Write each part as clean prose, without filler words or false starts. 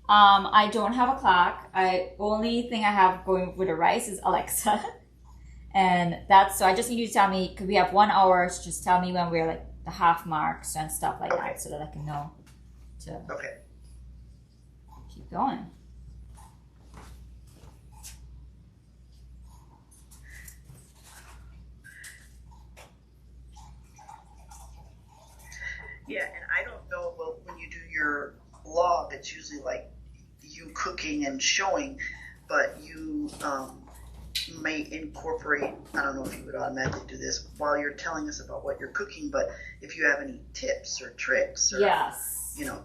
I don't have a clock. I only thing I have going with the rice is Alexa, and that's so I just need you to tell me because we have 1 hour. So just tell me when we're like the half marks and stuff like Okay. that, so that I can know to Okay. keep going. Yeah, and I don't know, well, when you do your log, it's usually like you cooking and showing, but you may incorporate, I don't know if you would automatically do this while you're telling us about what you're cooking, but if you have any tips or tricks or, Yes. you know.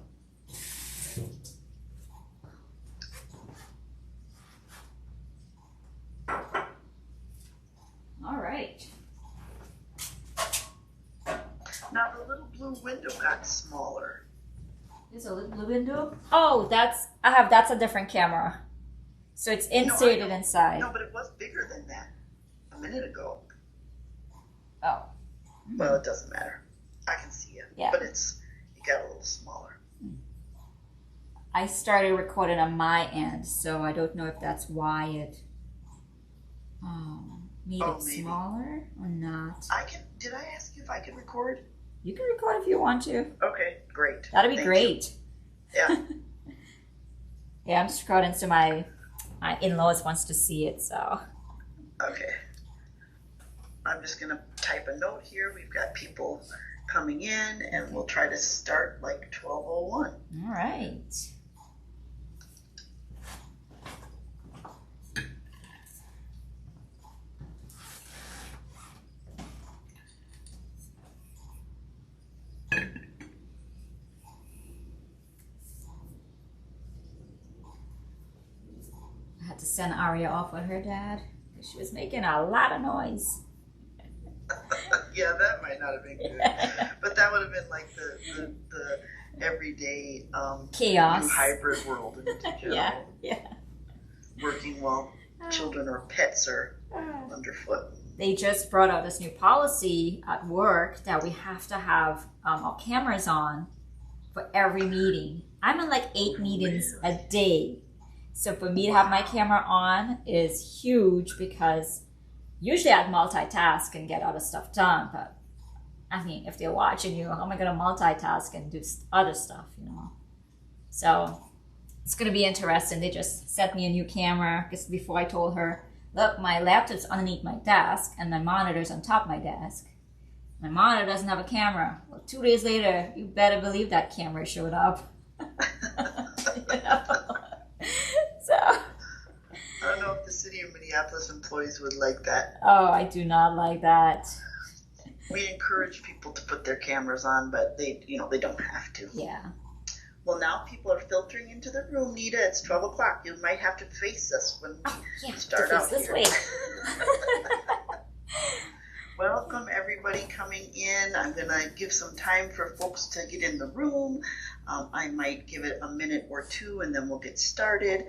All right. Now the little blue window got smaller. There's a little window. Oh, that's a different camera. So it's inserted inside. No, but it was bigger than that a minute ago. Oh. Well, it doesn't matter. I can see it. Yeah. But it got a little smaller. I started recording on my end, so I don't know if that's why it made it Maybe. smaller or not. Did I ask you if I could record? You can record if you want to. Okay, great. That'd be Thank great. you. Yeah. Yeah, I'm just recording so my in-laws wants to see it, so. Okay. I'm just going to type a note here. We've got people coming in, and we'll try to start like 12:01. All right. I had to send Aria off with her dad because she was making a lot of noise. Yeah, that might not have been good. But that would have been like the everyday Chaos. new hybrid world in general. Yeah. Working while children or pets are underfoot. They just brought out this new policy at work that we have to have our cameras on for every meeting. I'm in like 8 meetings a day. So for me to have my camera on is huge because usually I'd multitask and get other stuff done. But I mean, if they're watching you, how am I going to multitask and do other stuff, So it's going to be interesting. They just sent me a new camera because before I told her, look, my laptop's underneath my desk and my monitor's on top of my desk. My monitor doesn't have a camera. Well, 2 days later, you better believe that camera showed up. So. I don't know if the City of Minneapolis employees would like that. Oh, I do not like that. We encourage people to put their cameras on, but they don't have to. Yeah. Well, now people are filtering into the room, Nita. It's 12 o'clock. You might have to face us when we start out this here. way. Welcome, everybody coming in. I'm going to give some time for folks to get in the room. I might give it a minute or two, and then we'll get started.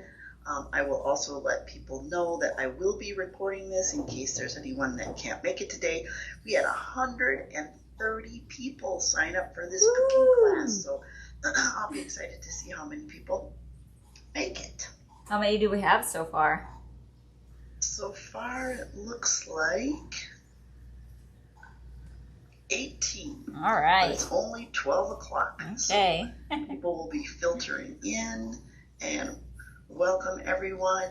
I will also let people know that I will be recording this in case there's anyone that can't make it today. We had 130 people sign up for this cooking class, so I'll be excited to see how many people make it. How many do we have so far? So far, it looks like 18. All right. But it's only 12 o'clock. Okay. So people will be filtering in, and welcome everyone.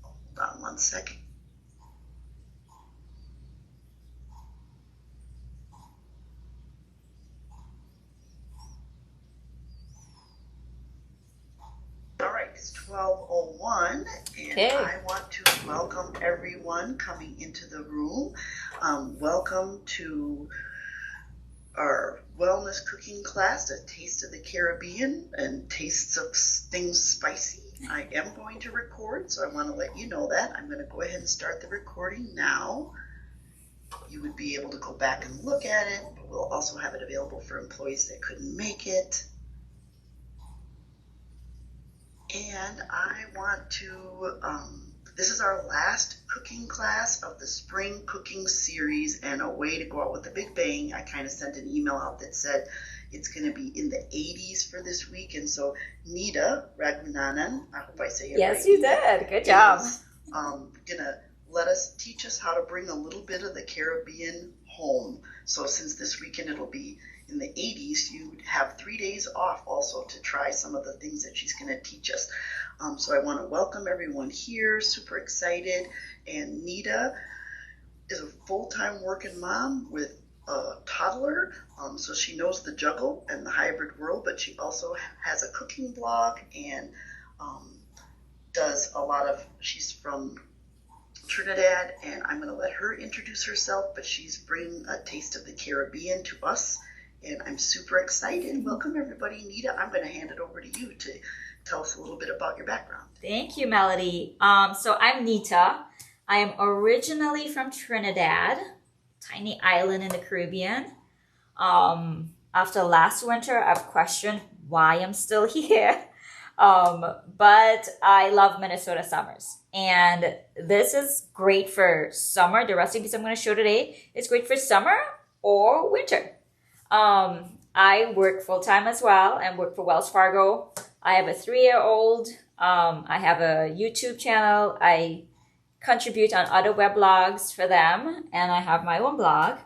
Hold on one second. All right, it's 12:01, and Okay. I want to welcome everyone coming into the room. Welcome to our wellness cooking class, A Taste of the Caribbean and Tastes of Things Spicy. I am going to record, so I want to let you know that. I'm going to go ahead and start the recording now. You would be able to go back and look at it, but we'll also have it available for employees that couldn't make it. And I want to, this is our last cooking class of the spring cooking series, and a way to go out with a big bang. I kind of sent an email out that said, It's going to be in the 80s for this week. And so Nita Ragunanan, I hope I say it right. Yes, you did. Good job. Is going to teach us how to bring a little bit of the Caribbean home. So since this weekend it'll be in the 80s, you have 3 days off also to try some of the things that she's going to teach us. So I want to welcome everyone here. Super excited. And Nita is a full-time working mom with a toddler, so she knows the juggle and the hybrid world, but she also has a cooking blog and does a lot of, she's from Trinidad, and I'm going to let her introduce herself, but she's bringing a taste of the Caribbean to us, and I'm super excited. Welcome everybody. Nita, I'm going to hand it over to you to tell us a little bit about your background. Thank you, Melody. So I'm Nita. I am originally from Trinidad, tiny island in the Caribbean. After last winter, I've questioned why I'm still here. But I love Minnesota summers. And this is great for summer. The recipes I'm going to show today is great for summer or winter. I work full-time as well and work for Wells Fargo. I have a 3-year-old. I have a YouTube channel. I contribute on other weblogs for them, and I have my own blog.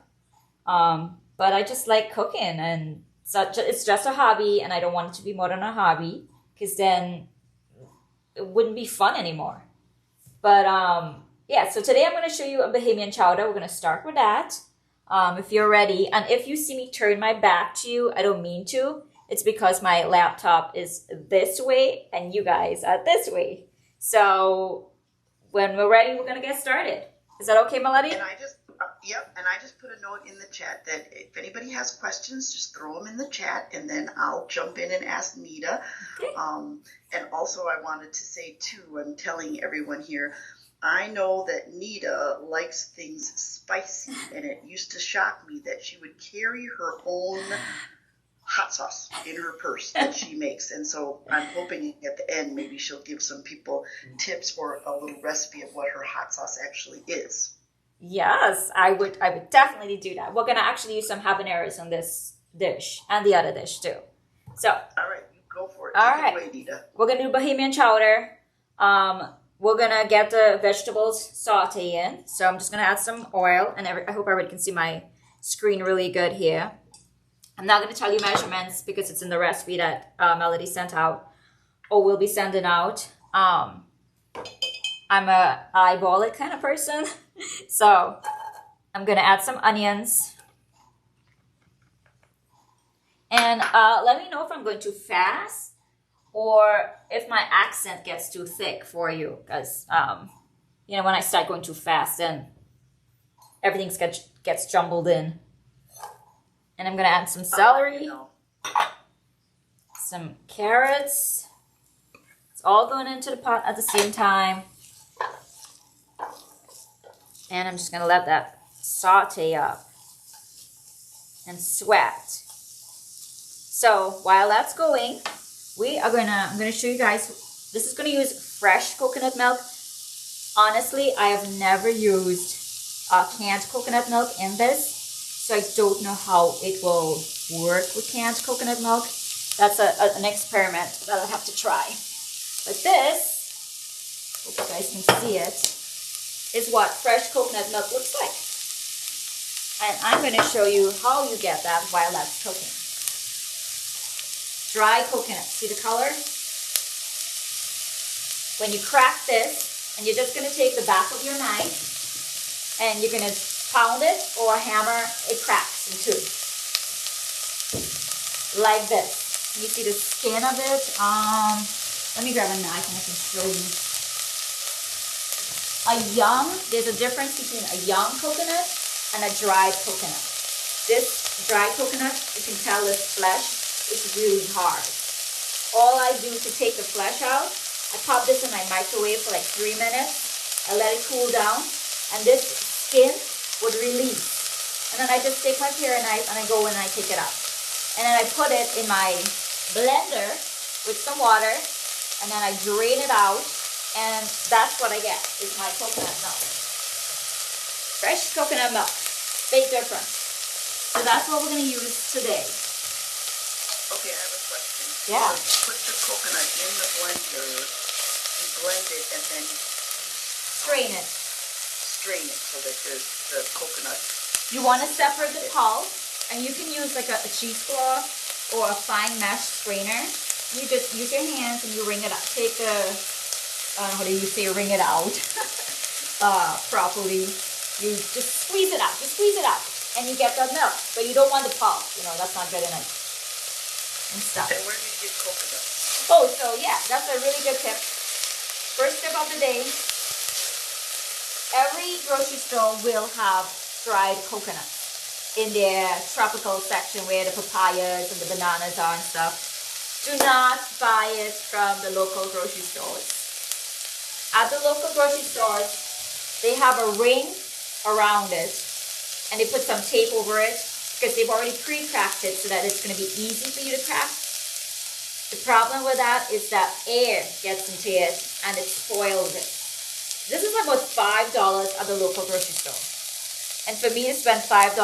But I just like cooking, and it's just a hobby, and I don't want it to be more than a hobby, because then it wouldn't be fun anymore. But yeah, so today I'm going to show you a Bahamian chowder. We're going to start with that. If you're ready, and if you see me turn my back to you, I don't mean to. It's because my laptop is this way, and you guys are this way. So when we're ready, we're going to get started. Is that okay, Melody? And I just put a note in the chat that if anybody has questions, just throw them in the chat, and then I'll jump in and ask Nita. Okay. And also I wanted to say, too, I'm telling everyone here, I know that Nita likes things spicy, and it used to shock me that she would carry her own hot sauce in her purse that she makes, and so I'm hoping at the end maybe she'll give some people tips or a little recipe of what her hot sauce actually is. Yes, I would definitely do that. We're gonna actually use some habaneros on this dish and the other dish too. So all right, you go for it. All Take right, it away, Nita. We're gonna do Bahamian chowder. We're gonna get the vegetables saute in. So I'm just gonna add some oil, and I hope everybody can see my screen really good here. I'm not going to tell you measurements because it's in the recipe that Melody sent out or will be sending out. I'm a eyeball it kind of person. So I'm going to add some onions. And let me know if I'm going too fast or if my accent gets too thick for you. Because, when I start going too fast, then everything gets jumbled in. And I'm going to add some celery, some carrots. It's all going into the pot at the same time. And I'm just going to let that saute up and sweat. So while that's going, I'm going to show you guys, this is going to use fresh coconut milk. Honestly, I have never used canned coconut milk in this. So I don't know how it will work with canned coconut milk. That's an experiment that I'll have to try. But this, hope you guys can see it, is what fresh coconut milk looks like. And I'm going to show you how you get that while that's cooking. Dry coconut, see the color? When you crack this, and you're just going to take the back of your knife, and you're going to pound it or a hammer, it cracks in two. Like this. You see the skin of it? Let me grab a knife and I can show you. There's a difference between a young coconut and a dried coconut. This dried coconut, you can tell this flesh is really hard. All I do to take the flesh out, I pop this in my microwave for like 3 minutes. I let it cool down, and this skin would release. And then I just take my paring knife and I go and I take it out. And then I put it in my blender with some water, and then I drain it out, and that's what I get, is my coconut milk. Fresh coconut milk. Big difference. So that's what we're going to use today. Okay, I have a question. Yeah. So you put the coconut in the blender, you blend it, and then you Strain it. strain it so that there's the coconut. You want to separate the pulp, and you can use like a cheesecloth or a fine mesh strainer. You just use your hands and you wring it out. Take the, how do you say wring it out properly. You just squeeze it out. You squeeze it out, and you get the milk. But you don't want the pulp. You know, that's not good enough. And stuff. And where do you get coconut? Oh, so yeah, that's a really good tip. First tip of the day. Every grocery store will have dried coconuts in their tropical section where the papayas and the bananas are and stuff. Do not buy it from the local grocery stores. At the local grocery stores, they have a ring around it and they put some tape over it because they've already pre-cracked it so that it's going to be easy for you to crack. The problem with that is that air gets into it and it spoils it. This is about $5 at the local grocery store. And for me to spend $5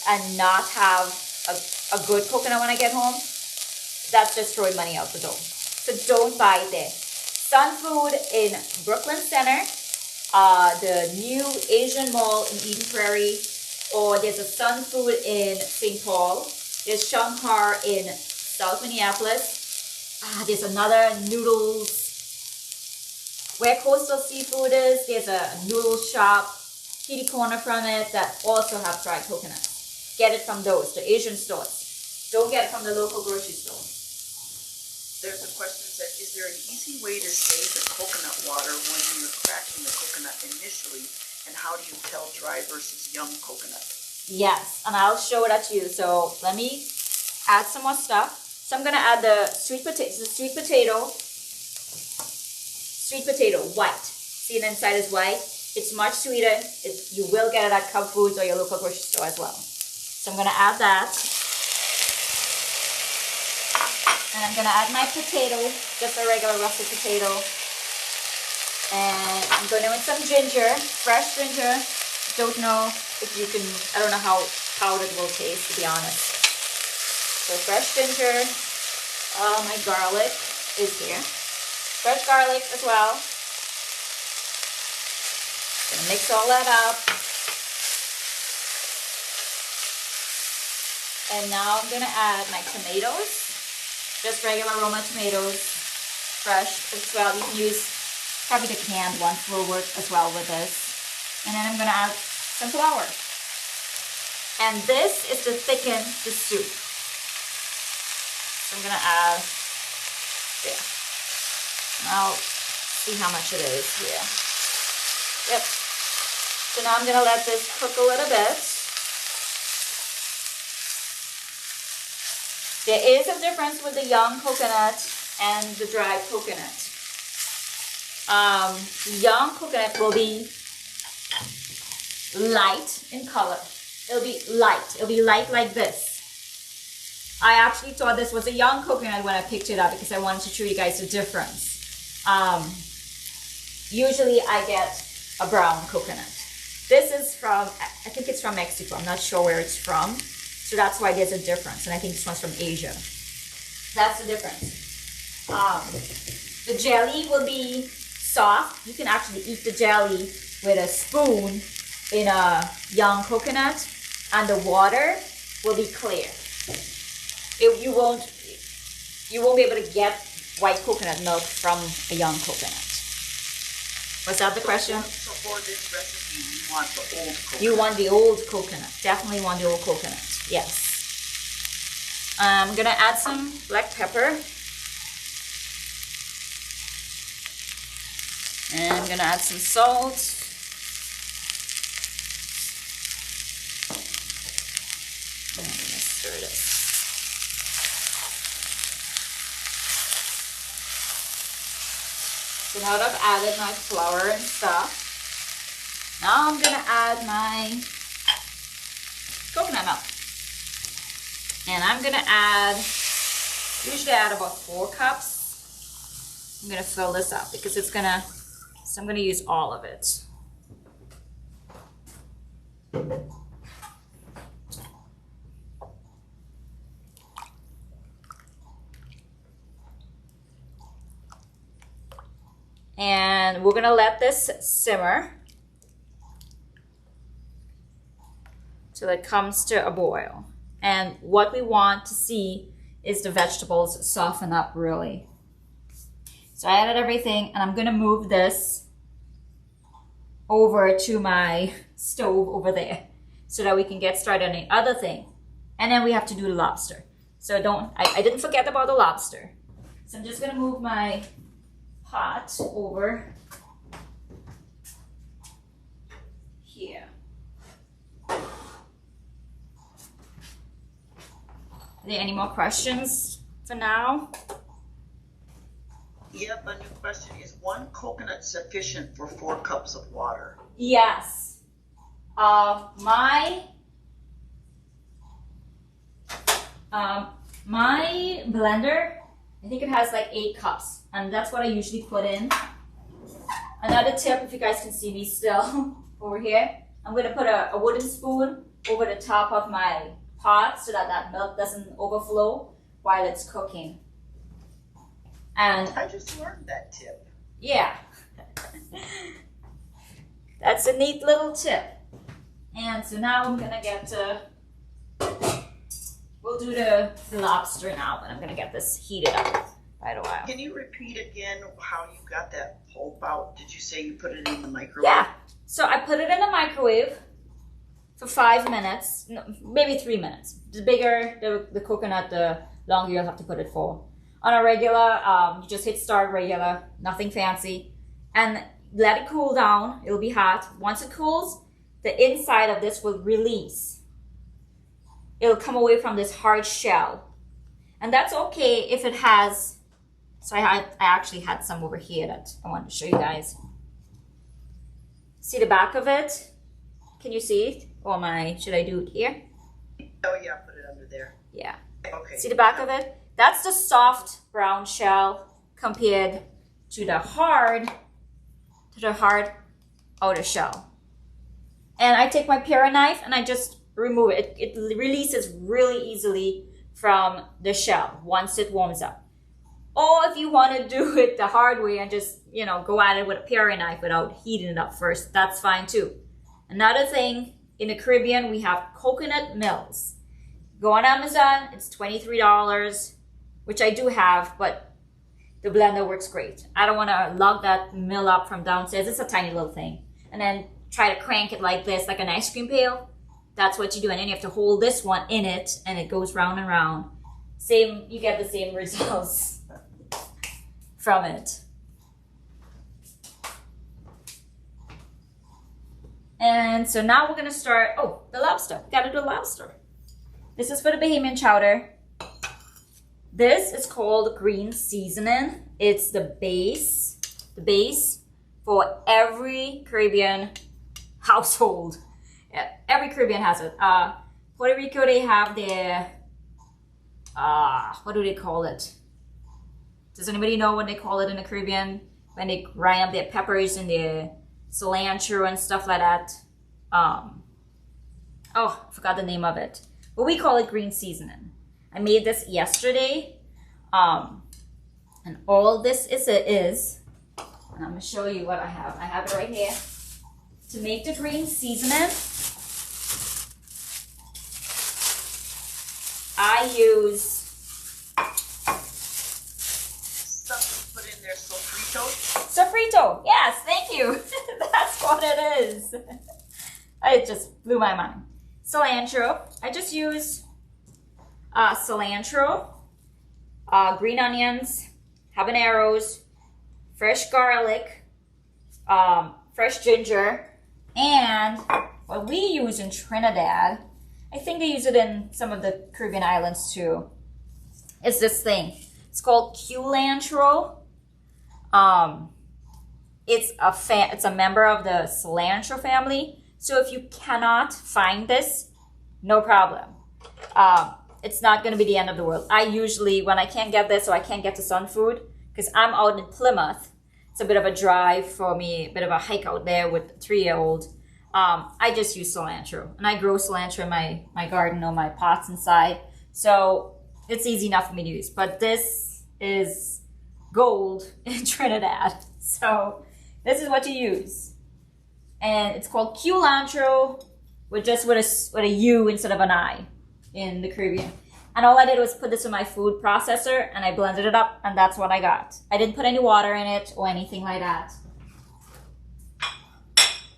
and not have a good coconut when I get home, that's just throwing money out the door. So don't buy it there. Sun Food in Brooklyn Center, the new Asian Mall in Eden Prairie, or there's a Sun Food in St. Paul. There's Shankar in South Minneapolis. There's another noodles. Where Coastal Seafood is, there's a noodle shop, kitty corner from it, that also have dried coconuts. Get it from those, the Asian stores. Don't get it from the local grocery store. There's a question that says, is there an easy way to save the coconut water when you're cracking the coconut initially? And how do you tell dry versus young coconut? Yes, and I'll show that to you. So let me add some more stuff. So I'm gonna add the sweet potato. Sweet potato, white. See, the inside is white. It's much sweeter. You will get it at Cub Foods or your local grocery store as well. So I'm gonna add that. And I'm gonna add my potato, just a regular russet potato. And I'm gonna add some ginger, fresh ginger. Don't know if you can, I don't know how powdered will taste, to be honest. So fresh ginger. My garlic is here. Fresh garlic as well. Gonna mix all that up. And now I'm gonna add my tomatoes. Just regular Roma tomatoes. Fresh as well. You can use probably the canned ones will work as well with this. And then I'm gonna add some flour. And this is to thicken the soup. So I'm gonna add there. I'll see how much it is here. Yep. So now I'm going to let this cook a little bit. There is a difference with the young coconut and the dried coconut. Young coconut will be light in color. It'll be light. It'll be light like this. I actually thought this was a young coconut when I picked it up because I wanted to show you guys the difference. Usually I get a brown coconut. This is from, I think it's from Mexico. I'm not sure where it's from. So that's why there's a difference. And I think this one's from Asia. That's the difference. The jelly will be soft. You can actually eat the jelly with a spoon in a young coconut. And the water will be clear. You won't be able to get white coconut milk from a young coconut. Was that the question? So for this recipe, you want the old coconut. You want the old coconut. Definitely want the old coconut. Yes. I'm gonna add some black pepper. And I'm gonna add some salt. And I'm gonna stir this. So now that I've added my flour and stuff, now I'm gonna add my coconut milk. And I'm gonna add, usually I add about 4 cups. I'm gonna fill this up because it's gonna, so I'm gonna use all of it. And we're gonna let this simmer till it comes to a boil. And what we want to see is the vegetables soften up really. So I added everything, and I'm gonna move this over to my stove over there so that we can get started on the other thing. And then we have to do the lobster. So I didn't forget about the lobster. So I'm just gonna move my pot over here. Are there any more questions for now? Yep, a new question. Is 1 coconut sufficient for 4 cups of water? Yes. My blender, I think it has like 8 cups, and that's what I usually put in. Another tip, if you guys can see me still over here, I'm going to put a wooden spoon over the top of my pot so that milk doesn't overflow while it's cooking. And I just learned that tip. Yeah. That's a neat little tip. And so now I'm going to get to... We'll do the lobster now, but I'm going to get this heated up right a while. Can you repeat again how you got that pulp out? Did you say you put it in the microwave? Yeah. So I put it in the microwave for 5 minutes, no, maybe 3 minutes. The bigger the coconut, the longer you'll have to put it for. On a regular, you just hit start regular, nothing fancy. And let it cool down. It'll be hot. Once it cools, the inside of this will release. It'll come away from this hard shell. And that's okay if it has, so I actually had some over here that I wanted to show you guys. See the back of it? Can you see it? Or should I do it here? Oh yeah, put it under there. Yeah. Okay. See the back of it? That's the soft brown shell compared to the hard outer shell. And I take my paring knife and I just remove it. It releases really easily from the shell once it warms up. Or if you want to do it the hard way and just, go at it with a paring knife without heating it up first, that's fine too. Another thing, in the Caribbean, we have coconut mills. Go on Amazon, it's $23, which I do have, but the blender works great. I don't want to lug that mill up from downstairs. It's a tiny little thing. And then try to crank it like this, like an ice cream pail. That's what you do. And then you have to hold this one in it, and it goes round and round. You get the same results from it. And so now we're gonna start, the lobster. Gotta do the lobster. This is for the Bahamian chowder. This is called green seasoning. It's the base for every Caribbean household. Yeah, every Caribbean has it. Puerto Rico, they have their, what do they call it? Does anybody know what they call it in the Caribbean? When they grind up their peppers and their cilantro and stuff like that. I forgot the name of it. But we call it green seasoning. I made this yesterday. And all this is, and I'm going to show you what I have. I have it right here. To make the green seasoning, I use stuff to put in there, sofrito. Sofrito, yes, thank you. That's what it is. It just blew my mind. Cilantro, I just use cilantro, green onions, habaneros, fresh garlic, fresh ginger, and what we use in Trinidad, I think they use it in some of the Caribbean islands too, is this thing. It's called culantro. It's a member of the cilantro family. So if you cannot find this, no problem. It's not going to be the end of the world. I usually, when I can't get this or I can't get to Sun Food, because I'm out in Plymouth, it's a bit of a drive for me, a bit of a hike out there with a 3-year-old. I just use cilantro. And I grow cilantro in my garden or my pots inside. So it's easy enough for me to use. But this is gold in Trinidad. So this is what you use. And it's called culantro with a U instead of an I in the Caribbean. And all I did was put this in my food processor and I blended it up and that's what I got. I didn't put any water in it or anything like that.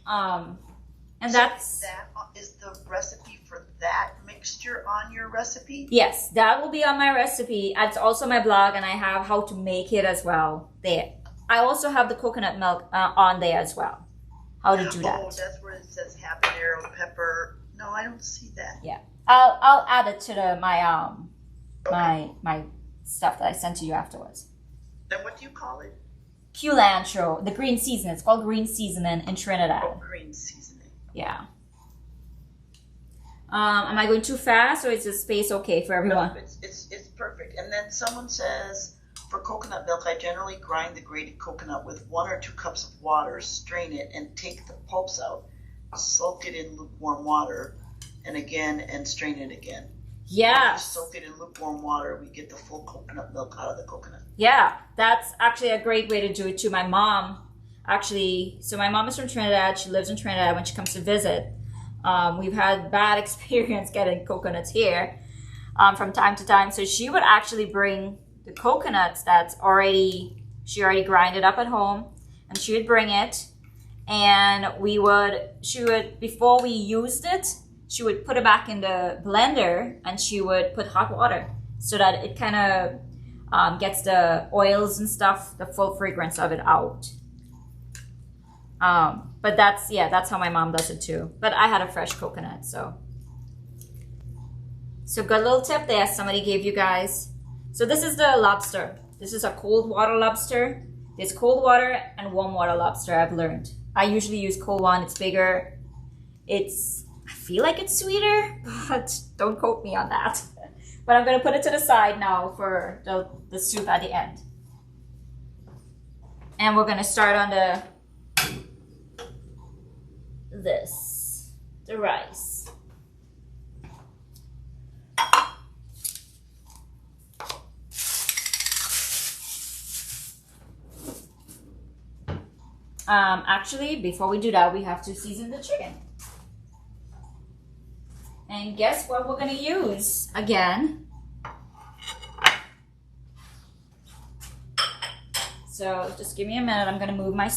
And so that's... that is the recipe for that mixture on your recipe? Yes, that will be on my recipe. It's also my blog and I have how to make it as well there. I also have the coconut milk on there as well. How to do that. Oh, that's where it says habanero pepper. No, I don't see that. Yeah. I'll add it to my stuff that I sent to you afterwards. Then what do you call it? Culantro, the green seasoning. It's called green seasoning in Trinidad. Oh, green seasoning. Yeah. Am I going too fast or is the space okay for everyone? No, it's perfect. And then someone says, for coconut milk, I generally grind the grated coconut with 1 or 2 cups of water, strain it, and take the pulps out. Soak it in lukewarm water, and strain it again. Yeah. Soak it in lukewarm water, we get the full coconut milk out of the coconut. Yeah, that's actually a great way to do it too. My mom, so my mom is from Trinidad. She lives in Trinidad when she comes to visit. We've had bad experience getting coconuts here from time to time. So she would actually bring the coconuts she already grinded up at home, and she would bring it, and she would before we used it, she would put it back in the blender and she would put hot water so that it kind of gets the oils and stuff, the full fragrance of it out. But that's how my mom does it too. But I had a fresh coconut, so good little tip there somebody gave you guys. So this is the lobster. This is a cold water lobster. There's cold water and warm water lobster, I've learned. I usually use cold one, it's bigger. I feel like it's sweeter, but don't quote me on that. But I'm gonna put it to the side now for the soup at the end. And we're gonna start on the rice. Actually, before we do that, we have to season the chicken. And guess what we're gonna use again? So just give me a minute. I'm gonna move my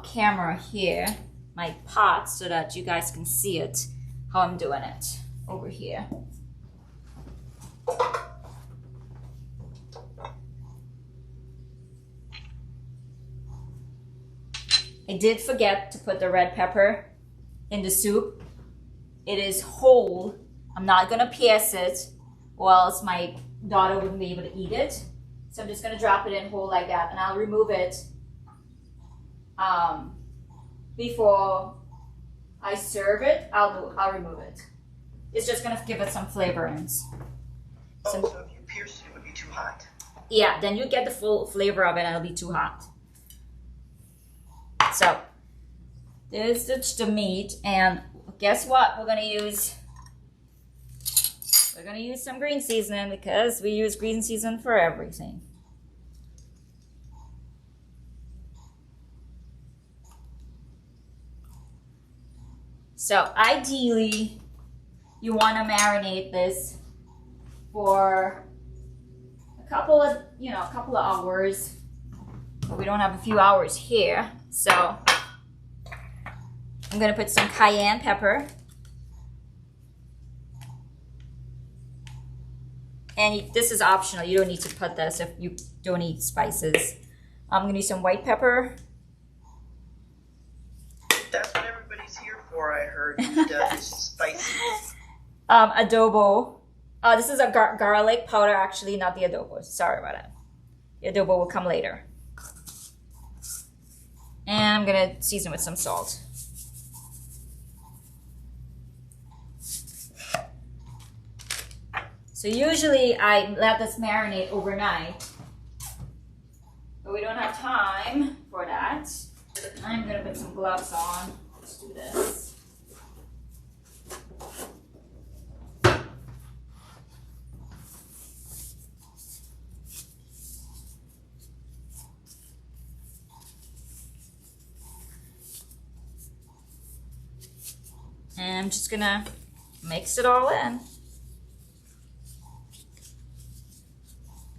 camera here, my pot, so that you guys can see it, how I'm doing it over here. I did forget to put the red pepper in the soup. It is whole. I'm not gonna pierce it or else my daughter wouldn't be able to eat it. So I'm just gonna drop it in whole like that, and I'll remove it before I serve it. I'll remove it. It's just gonna give it some flavorings. So if you pierced it would be too hot. Yeah, then you get the full flavor of it and it'll be too hot. So this is the meat, and guess what we're gonna use? We're gonna use some green seasoning because we use green seasoning for everything. So ideally, you want to marinate this for a couple of hours, but we don't have a few hours here. So I'm gonna put some cayenne pepper, and this is optional. You don't need to put this if you don't eat spices. I'm gonna use some white pepper. That's what everybody's here for. I heard it's spicy. Adobo. This is a garlic powder, actually, not the adobo. Sorry about that. The adobo will come later. And I'm gonna season with some salt. So usually I let this marinate overnight, but we don't have time for that. I'm gonna put some gloves on. Let's do this. And I'm just gonna mix it all in.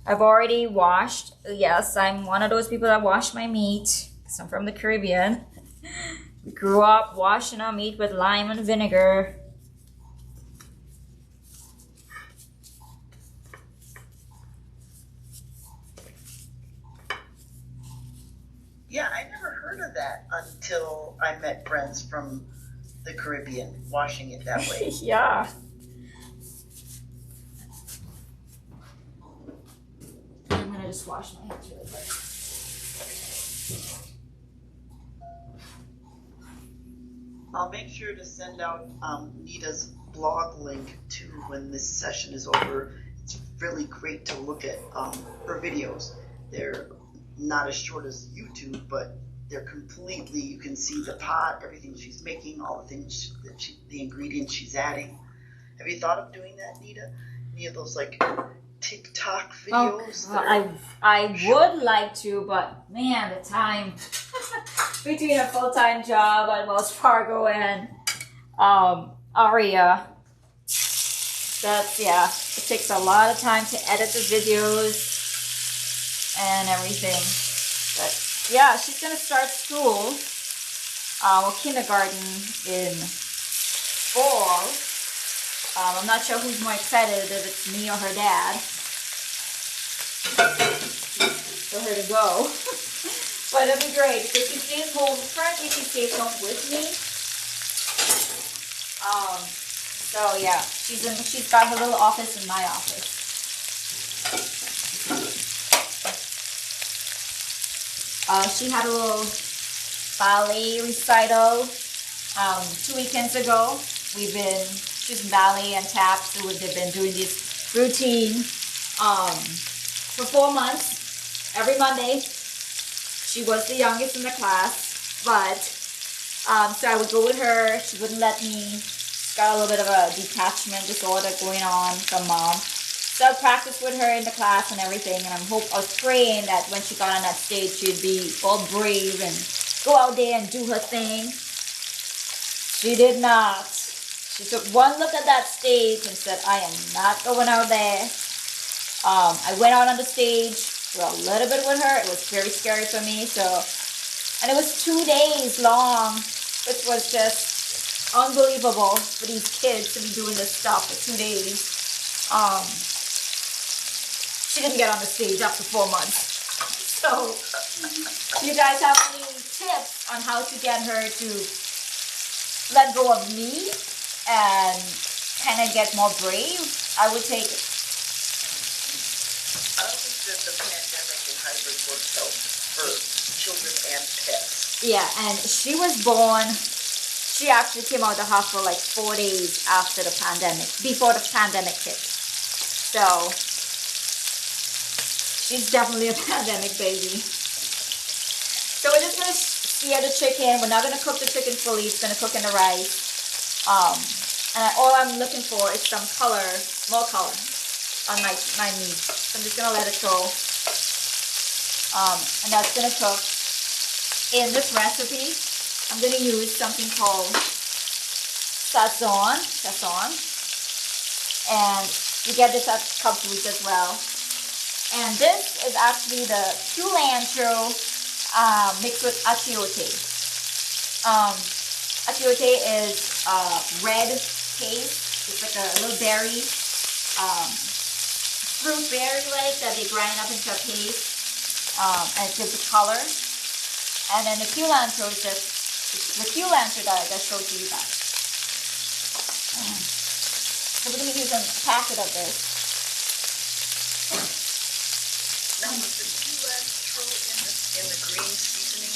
I've already washed. Yes, I'm one of those people that wash my meat, because I'm from the Caribbean. We grew up washing our meat with lime and vinegar. Yeah, I never heard of that until I met friends from the Caribbean washing it that way. Yeah. I'm gonna just wash my hands really quick. I'll make sure to send out Nita's blog link too when this session is over. It's really great to look at her videos. They're not as short as YouTube, but they're completely, you can see the pot, everything she's making, all the things the ingredients she's adding. Have you thought of doing that, Nita? Any of those like TikTok videos? I would like to, but man, the time between a full-time job at Wells Fargo and Aria, it takes a lot of time to edit the videos and everything. But yeah, she's gonna start school, kindergarten in fall. I'm not sure who's more excited, if it's me or her dad, for her to go. But it'll be great because she stays home. Currently, she stays home with me. So yeah, she's got her little office in my office. She had a little ballet recital 2 weekends ago. She's in ballet and tap, so they've been doing this routine for 4 months. Every Monday, she was the youngest in the class, but so I would go with her. She wouldn't let me. She's got a little bit of a detachment disorder going on from mom. So I practiced with her in the class and everything, and I was praying that when she got on that stage, she'd be all brave and go out there and do her thing. She did not. She took one look at that stage and said, I am not going out there. I went out on the stage for a little bit with her. It was very scary for me. And it was 2 days long, which was just unbelievable for these kids to be doing this stuff for 2 days. She didn't get on the stage after 4 months. So, do you guys have any tips on how to get her to let go of me and kind of get more brave? I would take it. I don't think that the pandemic and hybrid works out for children and pets. Yeah, and she was born, she actually came out of the hospital like 4 days after the pandemic, before the pandemic hit. So, she's definitely a pandemic baby. So we're just going to sear the chicken. We're not going to cook the chicken fully. It's going to cook in the rice. And all I'm looking for is some color, more color on my meat. So I'm just going to let it go. And that's going to cook. In this recipe, I'm going to use something called sazon. And you get this at Cub Foods as well. And this is actually the cilantro mixed with achiote. Achiote is red paste. It's like a little berry, fruit berry like that they grind up into a paste. And it gives a color. And then the cilantro is just the cilantro that I just showed to you guys. So we're going to use a packet of this. Now, was the cilantro in the green seasoning?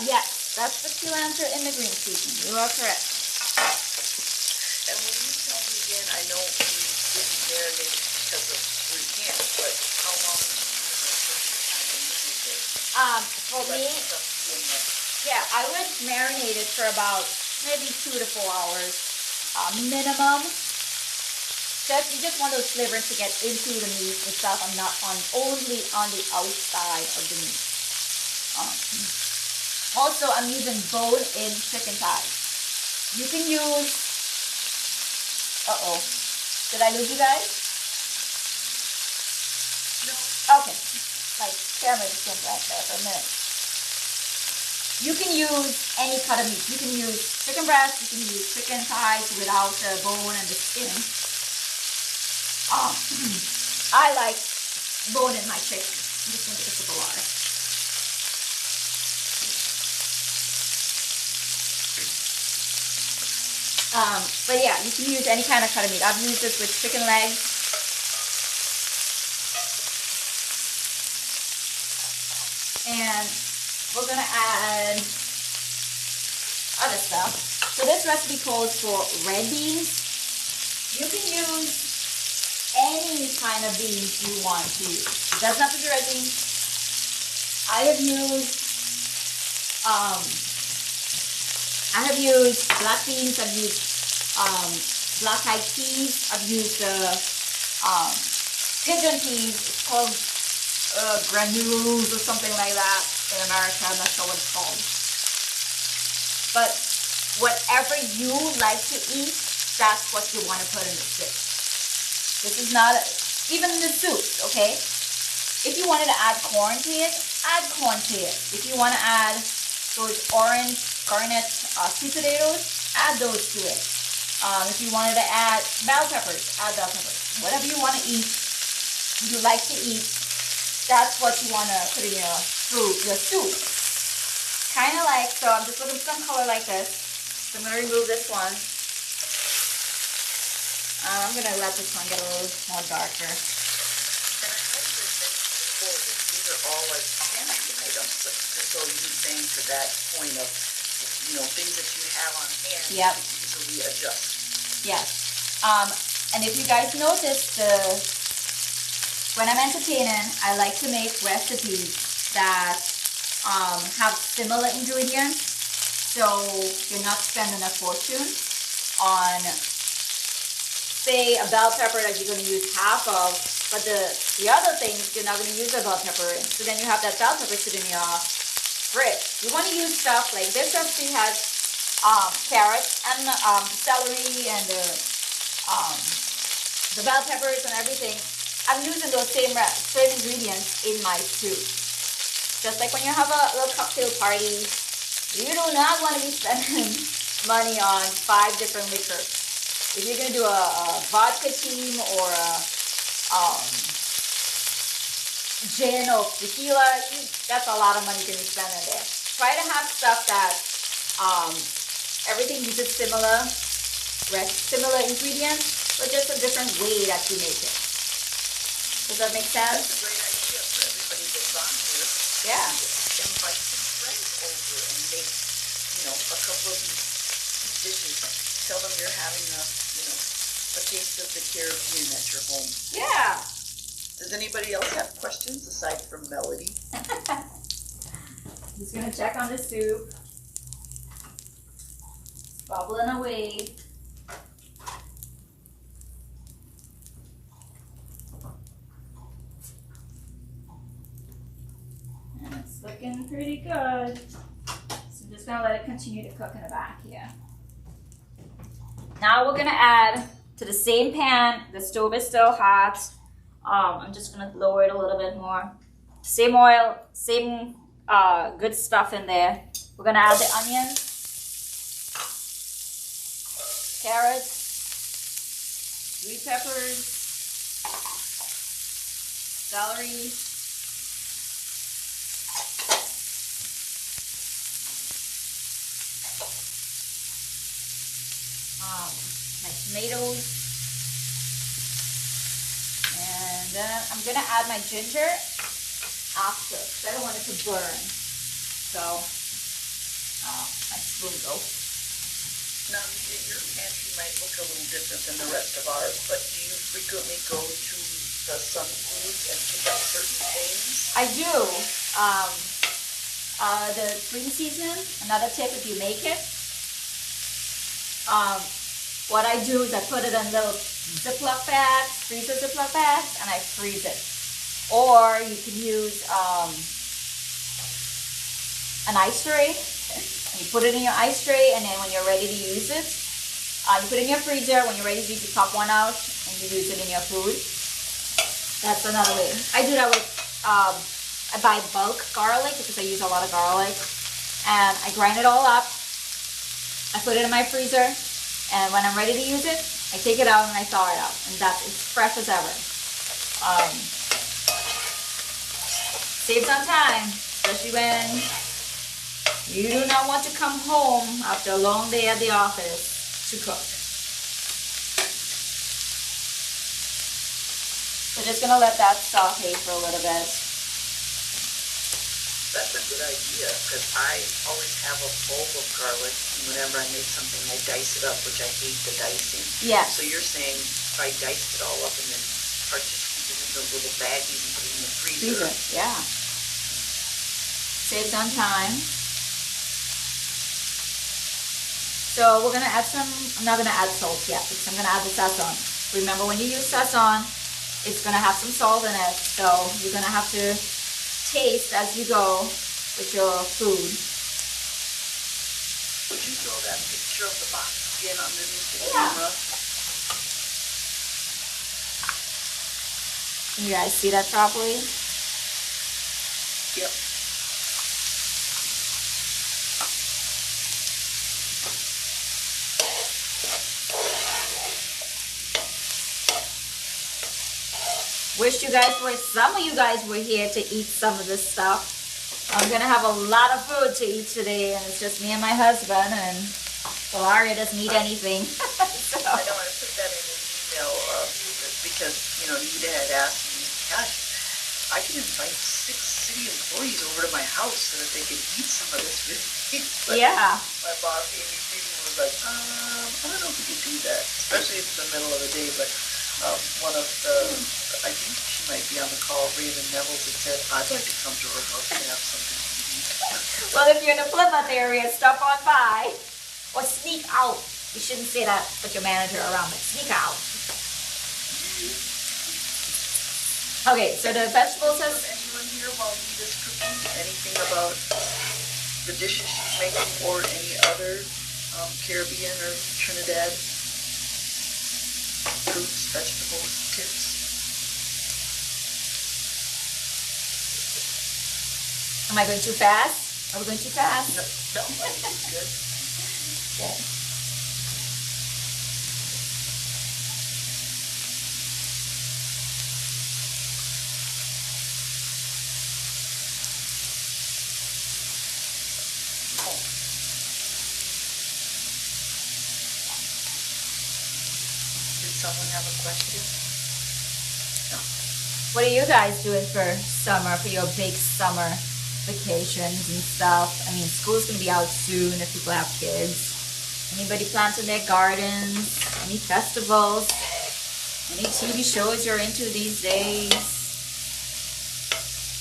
Yes, that's the cilantro in the green seasoning. You are correct. And will you tell me again, I know we didn't marinate it because of we can't, but how long do you For me, yeah, I would marinate it for about maybe 2 to 4 hours minimum. You just want those flavors to get into the meat itself and not only on the outside of the meat. Also, I'm using bone-in chicken thighs. You can use, uh-oh, did I lose you guys? No. Okay, like camera just went right there for a minute. You can use any cut of meat. You can use chicken breast, you can use chicken thighs without the bone and the skin. I like bone in my chicken. I'm just going to get a sip of water. But yeah, you can use any kind of cut of meat. I've used this with chicken legs. And we're gonna add other stuff. So this recipe calls for red beans. You can use any kind of beans you want to use. It doesn't have to be red beans. I have used black beans. I've used black eyed peas. I've used pigeon peas. It's called granules or something like that in America. I'm not sure what it's called. But whatever you like to eat, that's what you want to put in the soup. This is not, even in the soup, okay? If you wanted to add corn to it, add corn to it. If you want to add those orange garnet sweet potatoes, add those to it. If you wanted to add bell peppers, add bell peppers. Whatever you want to eat, you like to eat, that's what you want to put in your soup. Kind of like, so I'm just looking for some color like this. So I'm going to remove this one. I'm going to let this one get a little more darker. And I know you were saying before that these are all like pantry items, but so you're saying to that point of, things that you have on hand, yep, you can easily adjust. Yes. And if you guys notice, when I'm entertaining, I like to make recipes that have similar ingredients, so you're not spending a fortune on, say, a bell pepper that you're going to use half of, but the other things you're not going to use a bell pepper in. So then you have that bell pepper sitting in your fridge. You want to use stuff like this recipe has carrots and celery and the bell peppers and everything. I'm using those same ingredients in my soup. Just like when you have a little cocktail party, you do not want to be spending money on 5 different liquors. If you're going to do a vodka team or a gin or tequila, that's a lot of money you're going to be spending there. Try to have stuff that everything uses similar ingredients, but just a different way that you make it. Does that make sense? That's a great idea for everybody that's on here. Yeah. Invite some friends over and make, a couple of these dishes. Tell them you're having a taste of the Caribbean at your home. Yeah. Does anybody else have questions aside from Melody? Just gonna check on the soup. It's bubbling away. And it's looking pretty good. So I'm just gonna let it continue to cook in the back here. Now we're gonna add to the same pan. The stove is still hot. I'm just gonna lower it a little bit more. Same oil, same good stuff in there. We're gonna add the onions, carrots, sweet peppers, celery, my tomatoes. And then I'm gonna add my ginger after, because I don't want it to burn. So, my spoon go. Now, your pantry might look a little different than the rest of ours, but do you frequently go to the Sun Foods and pick up certain things? I do. The green season, another tip if you make it. What I do is I put it in little Ziploc bags, freezer Ziploc bags, and I freeze it. Or you can use an ice tray You put it in your ice tray, and then when you're ready to use it, you put it in your freezer. When you're ready to use it, you pop one out and you use it in your food. That's another way. I do that with, I buy bulk garlic because I use a lot of garlic. And I grind it all up. I put it in my freezer. And when I'm ready to use it, I take it out and I thaw it out. And it's fresh as ever. Saves on time, especially when you do not want to come home after a long day at the office to cook. We're just gonna let that saute for a little bit. That's a good idea, because I always have a bulb of garlic, and whenever I make something, I dice it up, which I hate the dicing. Yeah. So you're saying if I diced it all up and then partitioned it into little baggies and put it in the freezer. Yeah. Saves on time. So we're gonna add some, I'm not gonna add salt yet because I'm gonna add the sazon. Remember, when you use sazon, it's gonna have some salt in it, so you're gonna have to taste as you go with your food. Would you throw that picture of the box again underneath the Yeah. camera? Can you guys see that properly? Yep. Wish some of you guys were here to eat some of this stuff. I'm gonna have a lot of food to eat today, and it's just me and my husband, and Valeria doesn't eat anything. So. I know I put that in an email because, Nita had asked me, gosh, I can invite 6 city employees over to my house so that they could eat some of this with me. But yeah. My boss, Amy Friedman, was like, I don't know if we could do that, especially if it's the middle of the day, but one of the, I think she might be on the call, Raven Nevels, had said, I'd like to come to her house and have something to eat. Well, if you're in the Plymouth area, stop on by or sneak out. You shouldn't say that with your manager around, but sneak out. Okay, so the vegetables has... Anyone here while Nita's cooking? Anything about the dishes she's making or any other Caribbean or Trinidad fruits, vegetables, tips? Am I going too fast? Are we going too fast? No, I think it's good. Okay. Did someone have a question? No. What are you guys doing for summer, for your big summer vacations and stuff? I mean, school's gonna be out soon if people have kids. Anybody planting their gardens? Any festivals? Any TV shows you're into these days?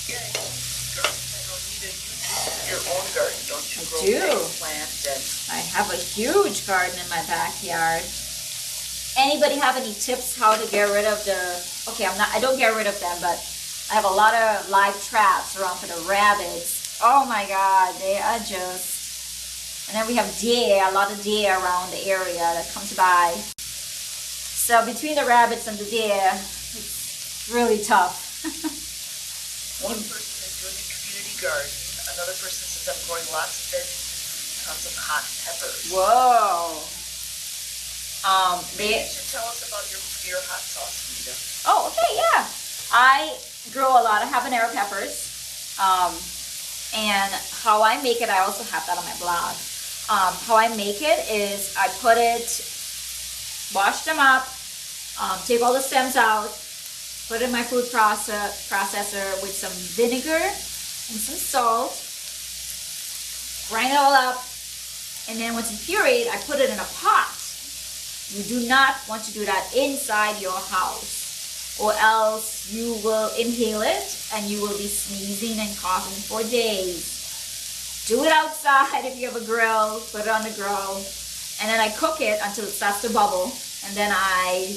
Yeah, I don't need it. You do your own garden, don't you? I do. Plants and I have a huge garden in my backyard. Anybody have any tips how to get rid of the, okay, I don't get rid of them, but I have a lot of live traps around for the rabbits. Oh my God, they are just, and then we have deer, a lot of deer around the area that comes by. So between the rabbits and the deer, it's really tough. one person is doing a community garden. Another person says, I'm growing lots of veggies and tons of hot peppers. Whoa. Maybe you should tell us about your hot sauce, Nita. Oh, okay, yeah. I grow a lot of habanero peppers. And how I make it, I also have that on my blog. How I make it is I put it, wash them up, take all the stems out, put it in my food processor with some vinegar and some salt, grind it all up, and then once it's pureed, I put it in a pot. You do not want to do that inside your house, or else you will inhale it and you will be sneezing and coughing for days. Do it outside if you have a grill, put it on the grill, and then I cook it until it starts to bubble, and then I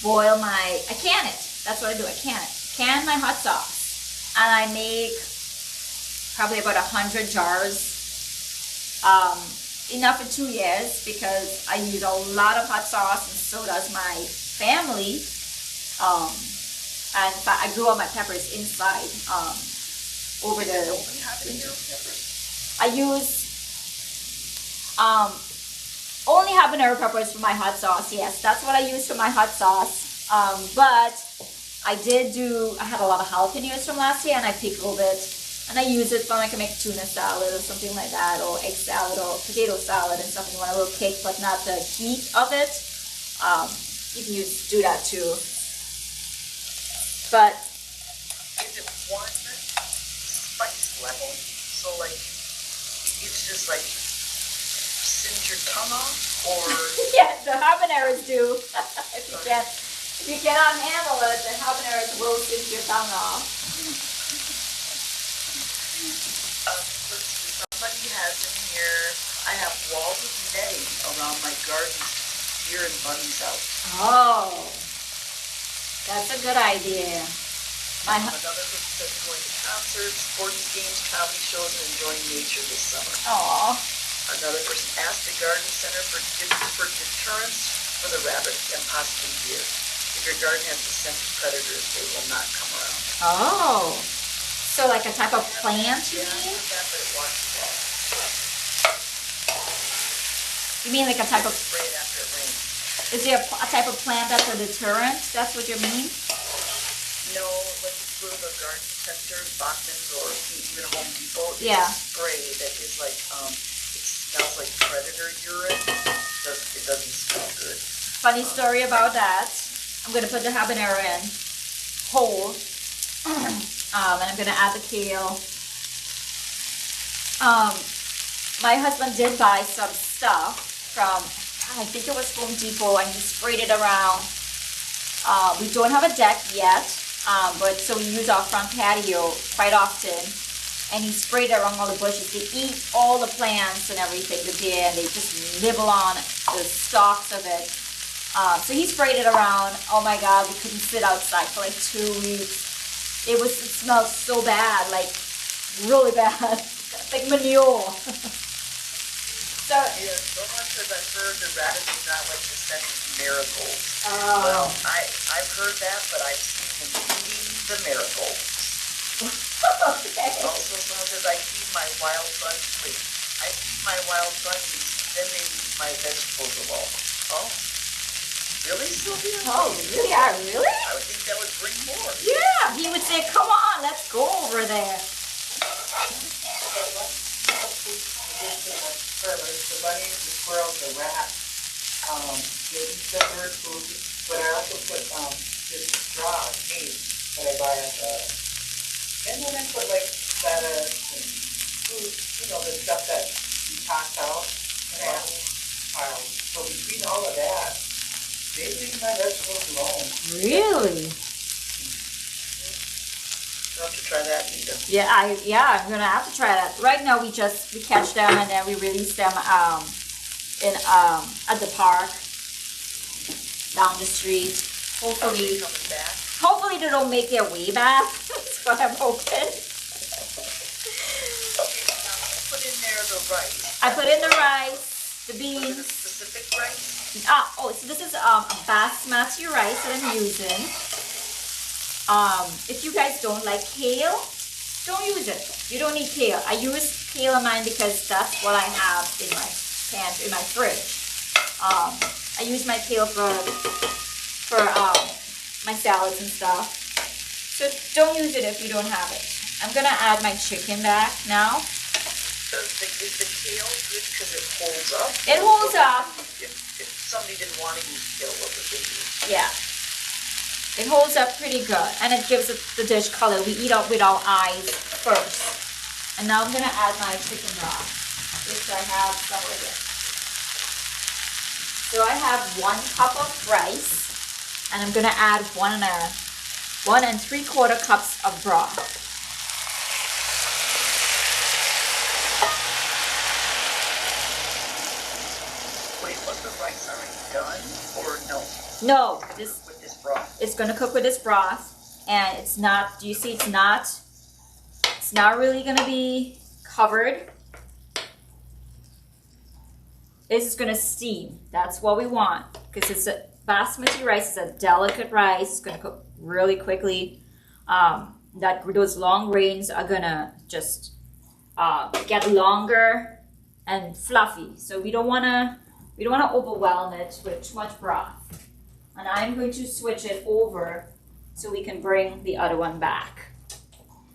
boil I can it. That's what I do, I can it. Can my hot sauce. And I make probably about 100 jars enough for 2 years because I use a lot of hot sauce, and so does my family. And in fact, I grew all my peppers inside. Over the. Only habanero peppers? I use only habanero peppers for my hot sauce. Yes, that's what I use for my hot sauce. But I had a lot of jalapenos from last year, and I pickled it. And I use it when I can make tuna salad or something like that, or egg salad or potato salad and stuff. You want a little kick, but not the heat of it. You can do that too. But is it one spice level? So like, it's just like singe your tongue off, or yes, the habaneros do. If you cannot handle it, the habaneros will singe your tongue off. Let's see, somebody has in here, I have walls of netting around my garden here in Bunny's house. Oh, that's a good idea. Another person says going to concerts, sports games, comedy shows, and enjoying nature this summer. Aww. Another person asked the garden center for deterrence for the rabbit and possibly deer. If your garden has the scent of predators, they will not come around. Oh. So like a type of plant, you mean? Yeah, but it washes off. You mean like a type of... Spray it after it rains. Is there a type of plant that's a deterrent? That's what you mean? No, like if you go to the garden center, Bachman's, or even Home Depot, it's yeah. a spray that is like, it smells like predator urine. It doesn't smell good. Funny story about that. I'm going to put the habanero in whole. And I'm going to add the kale. My husband did buy some stuff from, I think it was Home Depot, and he sprayed it around. We don't have a deck yet, but so we use our front patio quite often. And he sprayed it around all the bushes. They eat all the plants and everything, the deer, and they just nibble on the stalks of it. So he sprayed it around. Oh my God, we couldn't sit outside for like 2 weeks. It smelled so bad, like really bad, like manure. So yeah, someone says I've heard the rabbits do not like the scent of marigolds. Oh. Well, I've heard that, but I've seen them eating the marigolds. Okay. Also, someone says I feed my wild bunnies, then they eat my vegetables alone. Oh. Really, Sylvia? Oh, really? Yeah, really? I would think that would bring more. Yeah, he would say, come on, let's go over there. The bunnies, the squirrels, the rats, they eat the bird food, but I also put this straw hay that I buy at the, and then I put like lettuce and food, the stuff that you toss out, and so between all of that, they leave my vegetables alone. Really? You'll have to try that, Nita. Yeah, I'm gonna have to try that. Right now we catch them and then we release them at the park down the street. Hopefully they don't make their way back. That's what I'm hoping. Okay, now put in there the rice. I put in the rice, the beans. Was it a specific rice? So this is a basmati rice that I'm using. If you guys don't like kale, don't use it. You don't need kale. I use kale in mine because that's what I have in my fridge. I use my kale for my salads and stuff. So don't use it if you don't have it. I'm gonna add my chicken back now. Is the kale good because it holds up? It holds up. If somebody didn't want to use kale, what would they use? Yeah. It holds up pretty good, and it gives the dish color. We eat up with our eyes first. And now I'm going to add my chicken broth, which I have somewhere here. So I have 1 cup of rice, and I'm going to add 1 3/4 cups of broth. Wait, was the rice already done, or no? No, With this broth. It's going to cook with this broth, and it's not, do you see it's not really going to be covered. is gonna steam. That's what we want, because it's a basmati rice is a delicate rice. It's gonna cook really quickly. Those long grains are gonna just get longer and fluffy. So we don't wanna overwhelm it with too much broth. And I'm going to switch it over so we can bring the other one back.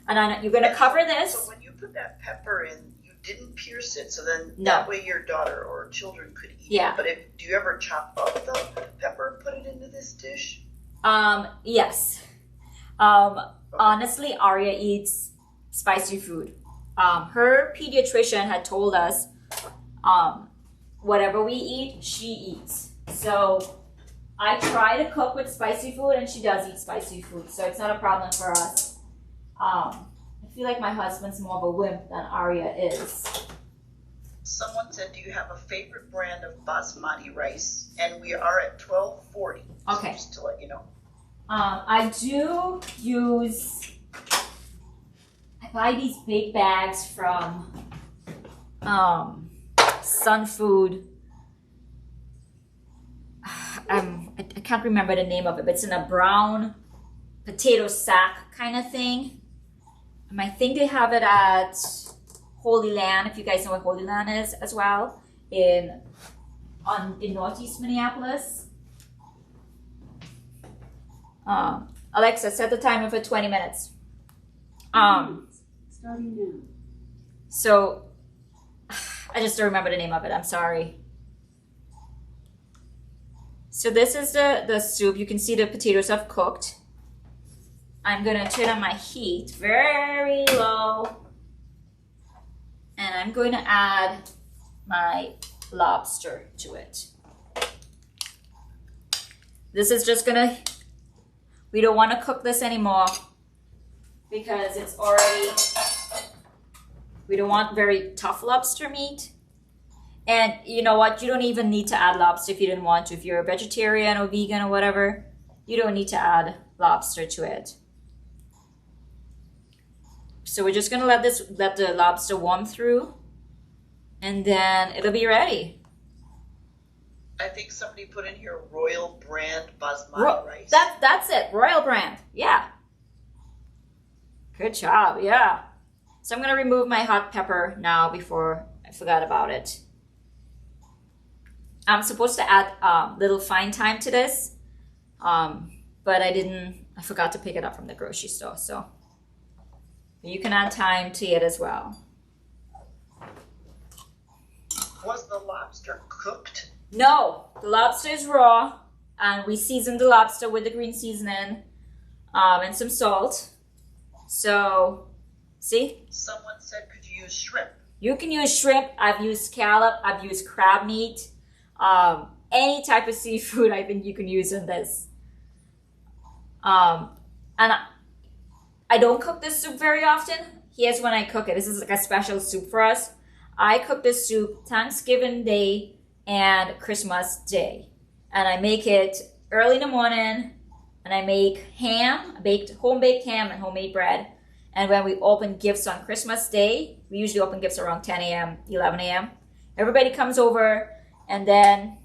And then you're gonna cover this. So when you put that pepper in, you didn't pierce it, so then No. that way your daughter or children could eat Yeah. it. But do you ever chop up the pepper and put it into this dish? Yes. Honestly, Aria eats spicy food. Her pediatrician had told us, whatever we eat, she eats. So I try to cook with spicy food, and she does eat spicy food, so it's not a problem for us. I feel like my husband's more of a wimp than Aria is. Someone said, do you have a favorite brand of basmati rice? And we are at 1240. Okay. So just to let you know. I do use, I buy these big bags from Sun Food. I can't remember the name of it, but it's in a brown potato sack kind of thing. I think they have it at Holy Land, if you guys know what Holy Land is as well, in Northeast Minneapolis. Alexa, set the timer for 20 minutes. Starting now. So, I just don't remember the name of it. I'm sorry. So this is the soup. You can see the potatoes have cooked. I'm going to turn on my heat very low. And I'm going to add my lobster to it. This is just going to... We don't want to cook this anymore because it's already... We don't want very tough lobster meat. And you know what? You don't even need to add lobster if you didn't want to. If you're a vegetarian or vegan or whatever, you don't need to add lobster to it. So we're just gonna let the lobster warm through, and then it'll be ready. I think somebody put in here Royal Brand basmati rice. That's it, Royal Brand. Yeah. Good job. Yeah. So I'm gonna remove my hot pepper now before I forgot about it. I'm supposed to add little fine thyme to this, but I forgot to pick it up from the grocery store. So you can add thyme to it as well. Was the lobster cooked? No, the lobster is raw, and we seasoned the lobster with the green seasoning and some salt. So, see? Someone said, could you use shrimp? You can use shrimp. I've used scallop. I've used crab meat. Any type of seafood I think you can use in this. And I don't cook this soup very often. Here's when I cook it. This is like a special soup for us. I cook this soup Thanksgiving Day and Christmas Day. And I make it early in the morning. And I make ham, home-baked ham and homemade bread. And when we open gifts on Christmas Day, we usually open gifts around 10 a.m., 11 a.m. Everybody comes over, and then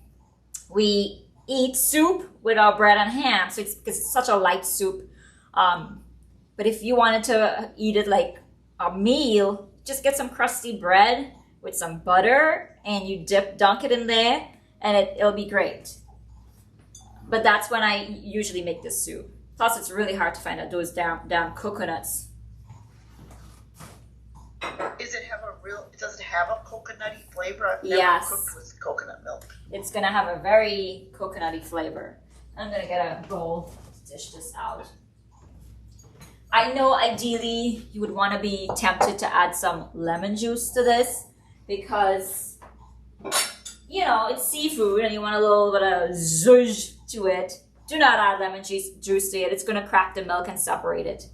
we eat soup with our bread and ham. So it's such a light soup. But if you wanted to eat it like a meal, just get some crusty bread with some butter, and you dunk it in there, and it'll be great. But that's when I usually make this soup. Plus, it's really hard to find out those damn coconuts. Does it have a coconutty flavor? I've never Yes. cooked with coconut milk. It's gonna have a very coconutty flavor. I'm gonna get a bowl to dish this out. I know ideally you would want to be tempted to add some lemon juice to this because, you know, it's seafood and you want a little bit of zhuzh to it. Do not add lemon juice to it. It's gonna crack the milk and separate it.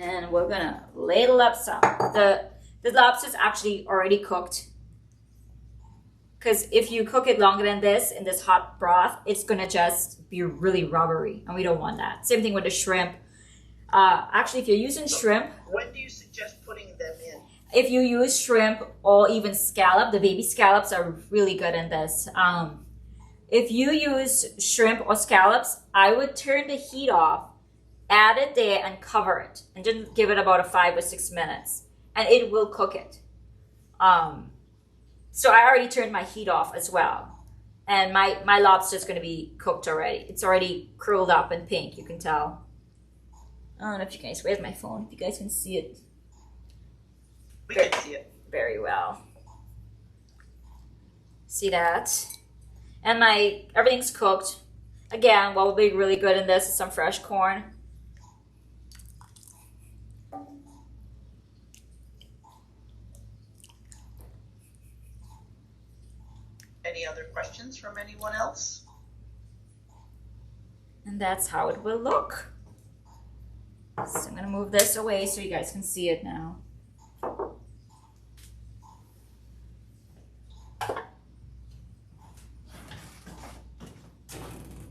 And we're gonna ladle up some. The lobster's actually already cooked. Because if you cook it longer than this in this hot broth, it's gonna just be really rubbery, and we don't want that. Same thing with the shrimp. Actually, if you're using shrimp, When do you suggest putting them in? if you use shrimp or even scallop, the baby scallops are really good in this. If you use shrimp or scallops, I would turn the heat off, add it there and cover it and just give it about 5 or 6 minutes and it will cook it. So I already turned my heat off as well. And my lobster is going to be cooked already. It's already curled up and pink, you can tell. I don't know if you guys, where's my phone? If you guys can see it. We can see it. Very well. See that? And everything's cooked. Again, what will be really good in this is some fresh corn. Any other questions from anyone else? And that's how it will look. So I'm going to move this away so you guys can see it now.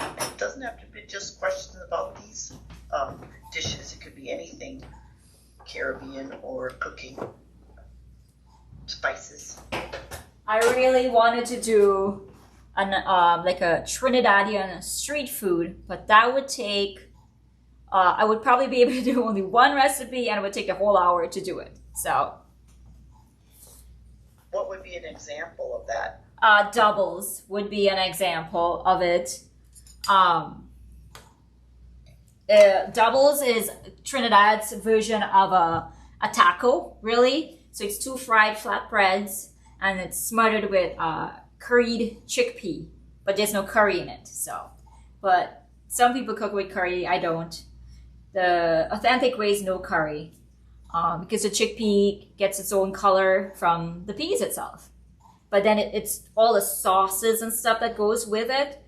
It doesn't have to be just questions about these dishes. It could be anything Caribbean or cooking, spices. I really wanted to do like a Trinidadian street food, but that would take, I would probably be able to do only one recipe and it would take a whole hour to do it. So. What would be an example of that? Doubles would be an example of it. Doubles is Trinidad's version of a taco, really. So it's 2 fried flatbreads and it's smothered with curried chickpea, but there's no curry in it. So, but some people cook with curry. I don't. The authentic way is no curry, because the chickpea gets its own color from the peas itself. But then it's all the sauces and stuff that goes with it.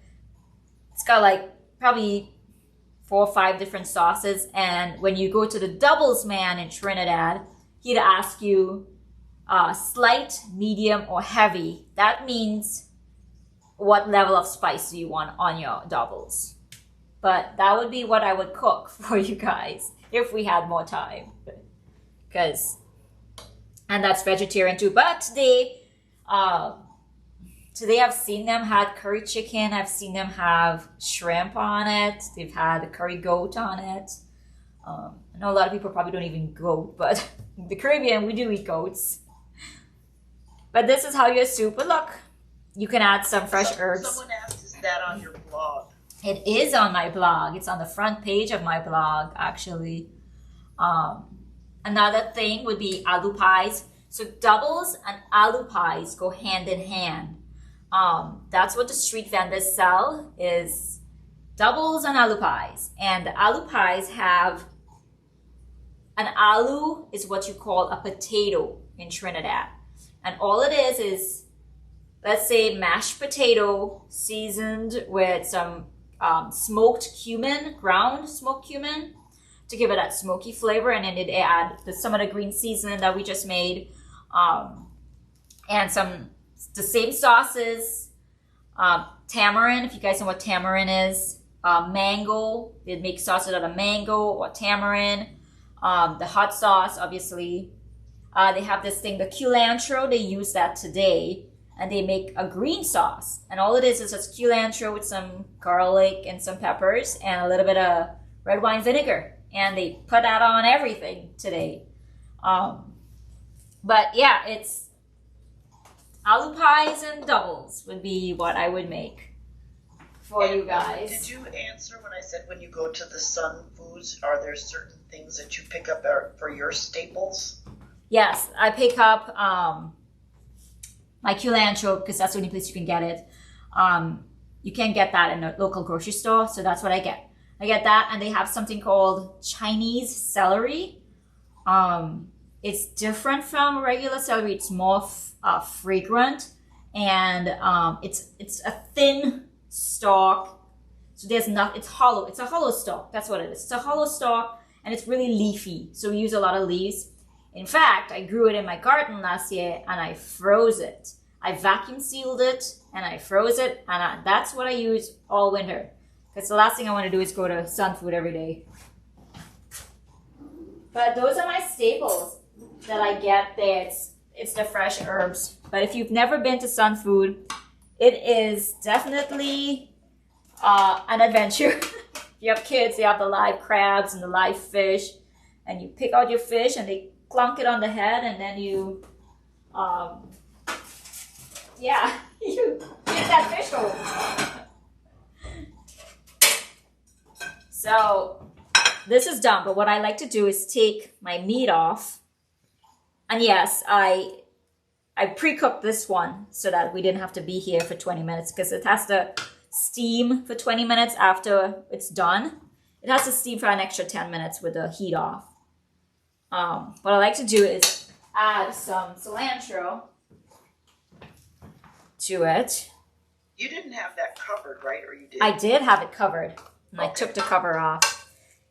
It's got like probably 4 or 5 different sauces. And when you go to the doubles man in Trinidad, he'd ask you slight, medium, or heavy. That means what level of spice do you want on your doubles. But that would be what I would cook for you guys if we had more time. And that's vegetarian too. But today I've seen them had curry chicken. I've seen them have shrimp on it. They've had curry goat on it. I know a lot of people probably don't even goat, but in the Caribbean, we do eat goats. But this is how your soup would look. You can add some fresh herbs. Someone asked, is that on your blog? It is on my blog. It's on the front page of my blog, actually. Another thing would be aloo pies. So doubles and aloo pies go hand in hand. That's what the street vendors sell, is doubles and aloo pies. And the aloo pies have, an aloo is what you call a potato in Trinidad. And all it is, let's say, mashed potato seasoned with some smoked cumin, ground smoked cumin, to give it that smoky flavor. And then it add some of the green seasoning that we just made, and the same sauces, tamarind, if you guys know what tamarind is, mango, they make sauces out of mango or tamarind, the hot sauce, obviously. They have this thing, the cilantro, they use that today, and they make a green sauce. And all it is just cilantro with some garlic and some peppers and a little bit of red wine vinegar. And they put that on everything today. But yeah, it's aloo pies and doubles would be what I would make for you guys. Did you answer when I said when you go to the Sun Foods, are there certain things that you pick up for your staples? Yes, I pick up my cilantro because that's the only place you can get it. You can't get that in a local grocery store, so that's what I get. I get that, and they have something called Chinese celery. It's different from regular celery. It's more fragrant, and it's a thin stalk. So there's not. It's hollow. It's a hollow stalk. That's what it is. It's a hollow stalk, and it's really leafy. So we use a lot of leaves. In fact, I grew it in my garden last year, and I froze it. I vacuum sealed it, and I froze it, and that's what I use all winter. Because the last thing I want to do is go to Sun Food every day. But those are my staples. that I get there. It's the fresh herbs. But if you've never been to Sun Food, it is definitely an adventure. If you have kids, they have the live crabs and the live fish, and you pick out your fish and they clunk it on the head, and then you, you get that fish home. So this is done, but what I like to do is take my meat off. And yes, I pre-cooked this one so that we didn't have to be here for 20 minutes because it has to steam for 20 minutes after it's done. It has to steam for an extra 10 minutes with the heat off. What I like to do is add some cilantro to it. You didn't have that covered, right? Or you did? I did have it covered. And I took the cover off.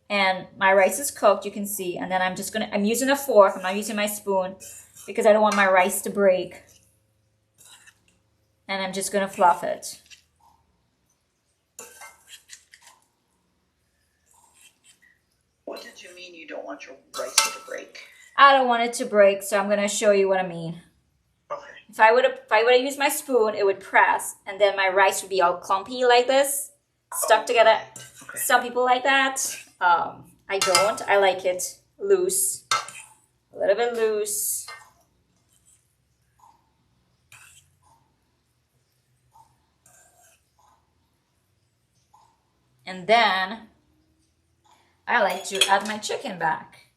And my rice is cooked, you can see. And then I'm using a fork. I'm not using my spoon because I don't want my rice to break. And I'm just going to fluff it. What did you mean you don't want your rice to break? I don't want it to break, so I'm going to show you what I mean. Okay. If I would have used my spoon, it would press, and then my rice would be all clumpy like this, stuck together. Okay. Some people like that. I don't. I like it loose, a little bit loose. And then I like to add my chicken back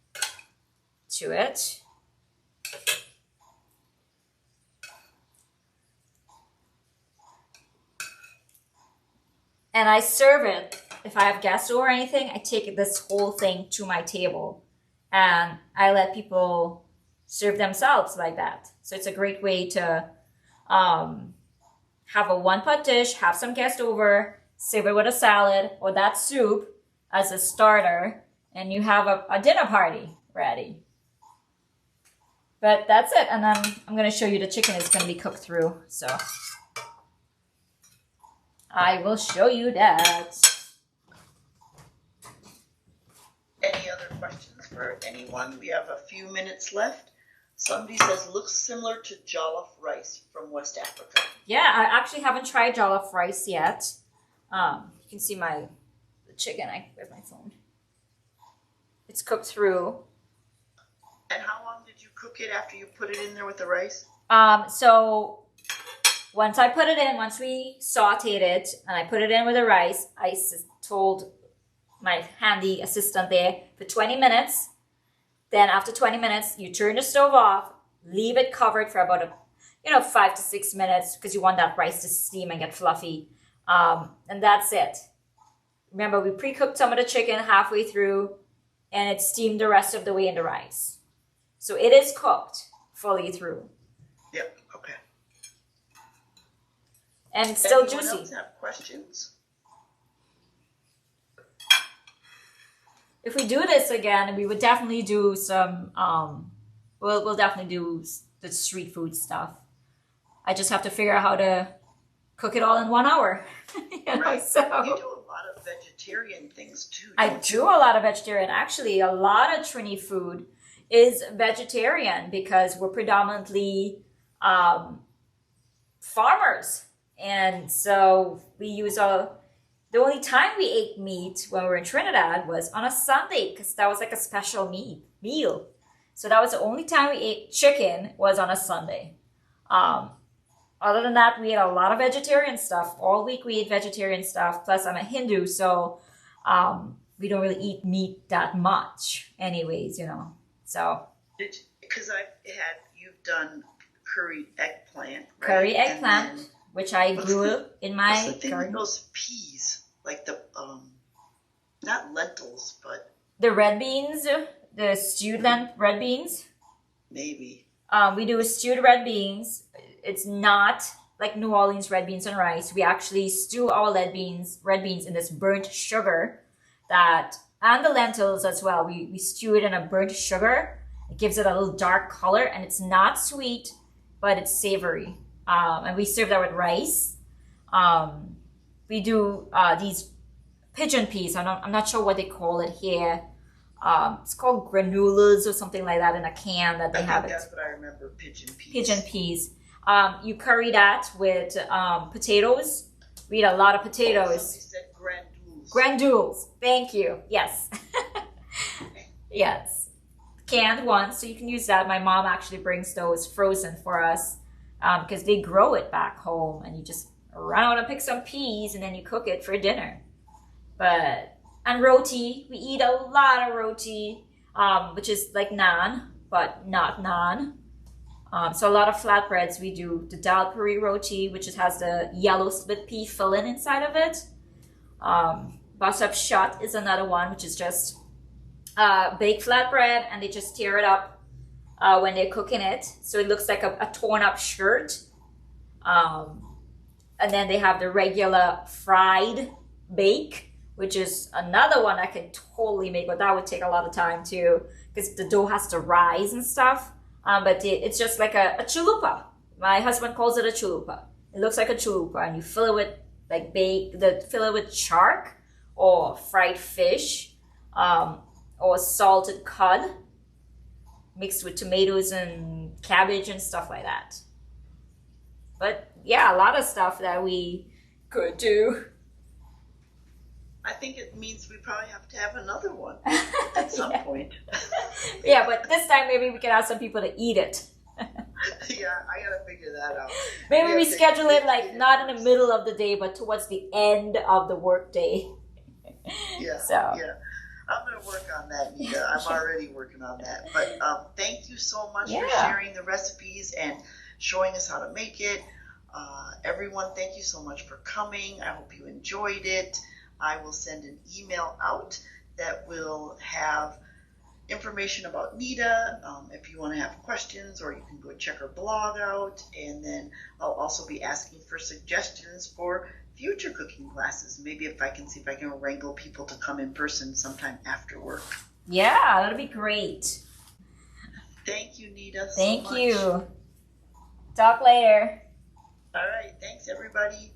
to it. And I serve it. If I have guests or anything, I take this whole thing to my table. And I let people serve themselves like that. So it's a great way to have a one-pot dish, have some guests over, serve it with a salad or that soup as a starter, and you have a dinner party ready. But that's it. And then I'm going to show you the chicken is going to be cooked through. So I will show you that. Any other questions for anyone? We have a few minutes left. Somebody says, looks similar to jollof rice from West Africa. Yeah, I actually haven't tried jollof rice yet. You can see the chicken. Where's my phone? It's cooked through. And how long did you cook it after you put it in there with the rice? So once I put it in, once we sauteed it and I put it in with the rice, I told my handy assistant there for 20 minutes. Then after 20 minutes, you turn the stove off, leave it covered for about 5 to 6 minutes because you want that rice to steam and get fluffy. And that's it. Remember, we pre-cooked some of the chicken halfway through and it steamed the rest of the way in the rice. So it is cooked fully through. Yep, okay. And it's still Anyone juicy. Else have questions? If we do this again, we would definitely do some, we'll definitely do the street food stuff. I just have to figure out how to cook it all in 1 hour. Right. So You do a lot of vegetarian things too. I do a lot of vegetarian. Actually, a lot of Trini food is vegetarian because we're predominantly farmers. And so we use the only time we ate meat when we were in Trinidad was on a Sunday because that was like a special meal. So that was the only time we ate chicken was on a Sunday. Other than that, we ate a lot of vegetarian stuff. All week we ate vegetarian stuff. Plus I'm a Hindu, so we don't really eat meat that much anyways, So. Because you've done curried eggplant, right? Curry eggplant, which I grew in my What's the thing garden. with those peas? Like the, not lentils, but. The red beans, the stewed red beans. Maybe. We do stewed red beans. It's not like New Orleans red beans and rice. We actually stew our red beans in this burnt sugar and the lentils as well. We stew it in a burnt sugar. It gives it a little dark color and it's not sweet, but it's savory. And we serve that with rice. We do these pigeon peas. I'm not sure what they call it here. It's called granulas or something like that in a can that they have it. That's what I remember. Pigeon peas. Pigeon peas. You curry that with potatoes. We eat a lot of potatoes. Somebody said grandules. Grandules. Thank you. Yes. Yes. Canned ones, so you can use that. My mom actually brings those frozen for us because they grow it back home, and you just run out and pick some peas, and then you cook it for dinner. And roti, we eat a lot of roti, which is like naan, but not naan. So a lot of flatbreads. We do the dal puri roti, which has the yellow split pea filling inside of it. Basab shot is another one, which is just baked flatbread, and they just tear it up when they're cooking it, so it looks like a torn up shirt. And then they have the regular fried bake, which is another one I could totally make, but that would take a lot of time too, because the dough has to rise and stuff. But it's just like a chalupa. My husband calls it a chalupa. It looks like a chalupa, and you fill it with fill it with chark or fried fish, or salted cod mixed with tomatoes and cabbage and stuff like that. But yeah, a lot of stuff that we could do. I think it means we probably have to have another one at some point. Yeah, but this time maybe we can ask some people to eat it. Yeah, I gotta figure that out. Maybe we schedule it like not in the middle of the day, but towards the end of the work day. Yeah, so. Yeah. I'm going to work on that, Nita. I'm already working on that. But thank you so much for sharing the recipes and showing us how to make it. Everyone, thank you so much for coming. I hope you enjoyed it. I will send an email out that will have information about Nita, if you want to have questions, or you can go check her blog out. And then I'll also be asking for suggestions for future cooking classes. Maybe if I can wrangle people to come in person sometime after work. Yeah, that'll be great. Thank you, Nita. Thank so much. you. Talk later. All right. Thanks, everybody.